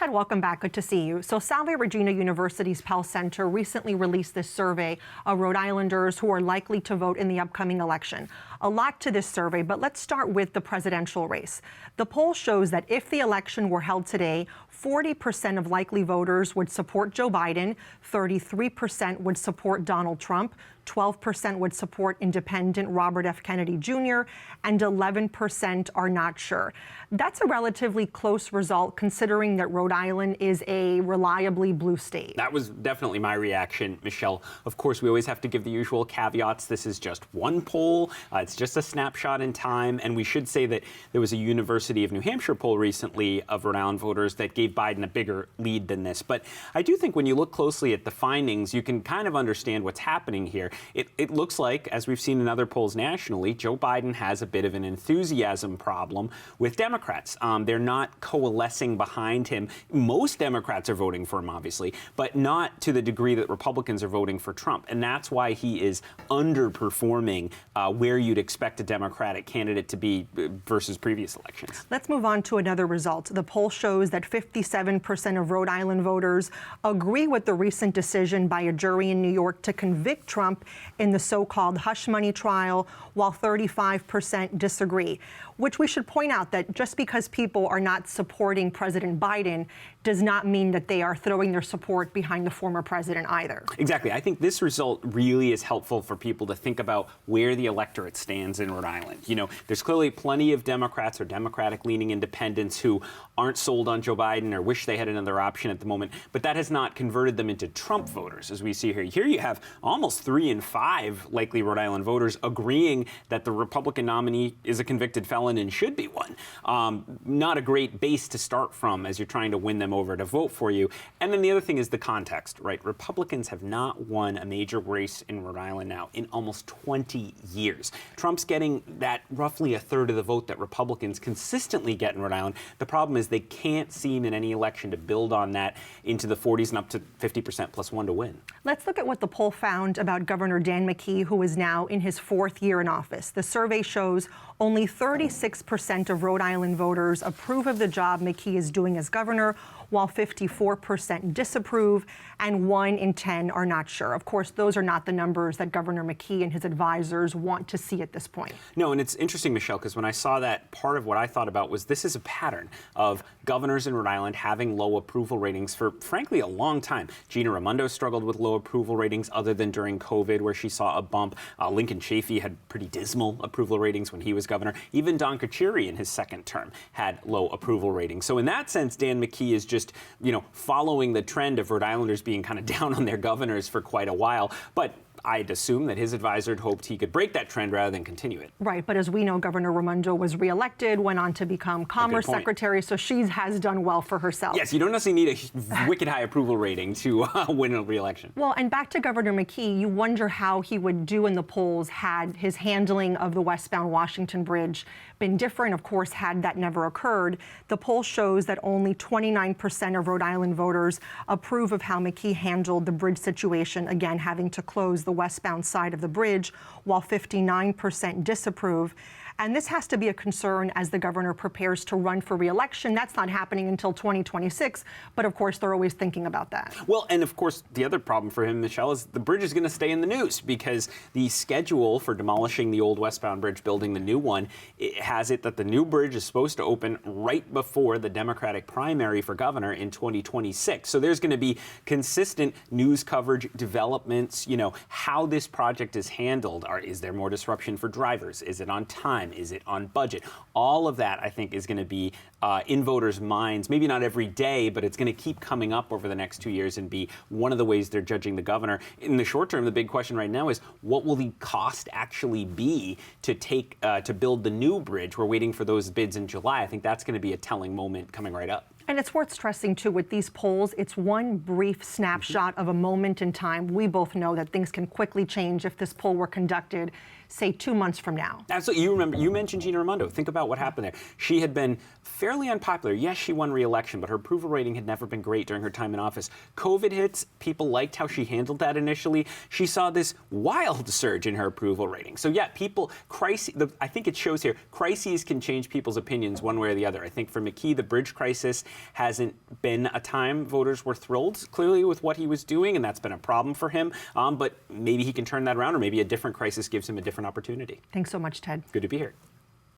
Ted, welcome back. Good to see you. So Salve Regina University's Pell Center recently released this survey of Rhode Islanders who are likely to vote in the upcoming election. A lot to this survey, but let's start with the presidential race. The poll shows that if the election were held today, 40% of likely voters would support Joe Biden, 33% would support Donald Trump, 12% would support independent Robert F. Kennedy Jr., and 11% are not sure. That's a relatively close result considering that Rhode Island is a reliably blue state. That was definitely my reaction, Michelle. Of course, we always have to give the usual caveats. This is just one poll. It's just a snapshot in time. And we should say that there was a University of New Hampshire poll recently of Rhode Island voters that gave Biden a bigger lead than this. But I do think when you look closely at the findings, you can kind of understand what's happening here. It looks like, as we've seen in other polls nationally, Joe Biden has a bit of an enthusiasm problem with Democrats. They're not coalescing behind him. Most Democrats are voting for him, obviously, but not to the degree that Republicans are voting for Trump. And that's why he is underperforming where you'd expect a Democratic candidate to be versus previous elections. Let's move on to another result. The poll shows that 57% of Rhode Island voters agree with the recent decision by a jury in New York to convict Trump in the so-called hush money trial, while 35% disagree, which we should point out that just because people are not supporting President Biden does not mean that they are throwing their support behind the former president either. Exactly. I think this result really is helpful for people to think about where the electorate stands in Rhode Island. You know, there's clearly plenty of Democrats or Democratic-leaning independents who aren't sold on Joe Biden or wish they had another option at the moment, but that has not converted them into Trump voters, as we see here. Here you have almost 3 in 5 likely Rhode Island voters agreeing that the Republican nominee is a convicted felon and should be one. Not a great base to start from as you're trying to win them over to vote for you. And then the other thing is the context, right? Republicans have not won a major race in Rhode Island now in almost 20 years. Trump's getting that roughly a third of the vote that Republicans consistently get in Rhode Island. The problem is they can't seem in any election to build on that into the 40s and up to 50% plus 1 to win. Let's look at what the poll found about Governor Dan McKee, who is now in his 4th year in office. The survey shows only 36% of Rhode Island voters approve of the job McKee is doing as governor, while 54% disapprove and 1 in 10 are not sure. Of course, those are not the numbers that Governor McKee and his advisors want to see at this point. No, and it's interesting, Michelle, because when I saw that, part of what I thought about was this is a pattern of governors in Rhode Island having low approval ratings for, frankly, a long time. Gina Raimondo struggled with low approval ratings other than during COVID, where she saw a bump. Lincoln Chafee had pretty dismal approval ratings when he was governor. Even Don Carcieri in his 2nd term had low approval ratings. So in that sense, Dan McKee is just, you know, following the trend of Rhode Islanders being kind of down on their governors for quite a while. But I'd assume that his advisor had hoped he could break that trend rather than continue it. Right, but as we know, Governor Raimondo was reelected, went on to become Commerce Secretary, so she has done well for herself. Yes, you don't necessarily need a wicked high approval rating to win a re-election. Well, and back to Governor McKee, you wonder how he would do in the polls had his handling of the westbound Washington Bridge been different. Of course, had that never occurred. The poll shows that only 29% of Rhode Island voters approve of how McKee handled the bridge situation, again, having to close the westbound side of the bridge, while 59% disapprove. And this has to be a concern as the governor prepares to run for re-election. That's not happening until 2026, but of course they're always thinking about that. Well, and of course the other problem for him, Michelle, is the bridge is going to stay in the news because the schedule for demolishing the old westbound bridge, building the new one, it has it that the new bridge is supposed to open right before the Democratic primary for governor in 2026. So there's going to be consistent news coverage, developments, you know, how this project is handled. Is there more disruption for drivers? Is it on time? Is it on budget? All of that, I think, is going to be in voters' minds, maybe not every day, but it's going to keep coming up over the next 2 years and be one of the ways they're judging the governor. In the short term, the big question right now is what will the cost actually be to to build the new bridge? We're waiting for those bids in July. I think that's going to be a telling moment coming right up. And it's worth stressing, too, with these polls, it's one brief snapshot of a moment in time. We both know that things can quickly change if this poll were conducted say 2 months from now? Absolutely. You mentioned Gina Raimondo. Think about what happened there. She had been fairly unpopular. Yes, she won re-election, but her approval rating had never been great during her time in office. COVID hits. People liked how she handled that initially. She saw this wild surge in her approval rating. So yeah, I think it shows here, crises can change people's opinions one way or the other. I think for McKee, the bridge crisis hasn't been a time voters were thrilled, clearly, with what he was doing, and that's been a problem for him. But maybe he can turn that around, or maybe a different crisis gives him a different opportunity. Thanks so much, Ted. Good to be here.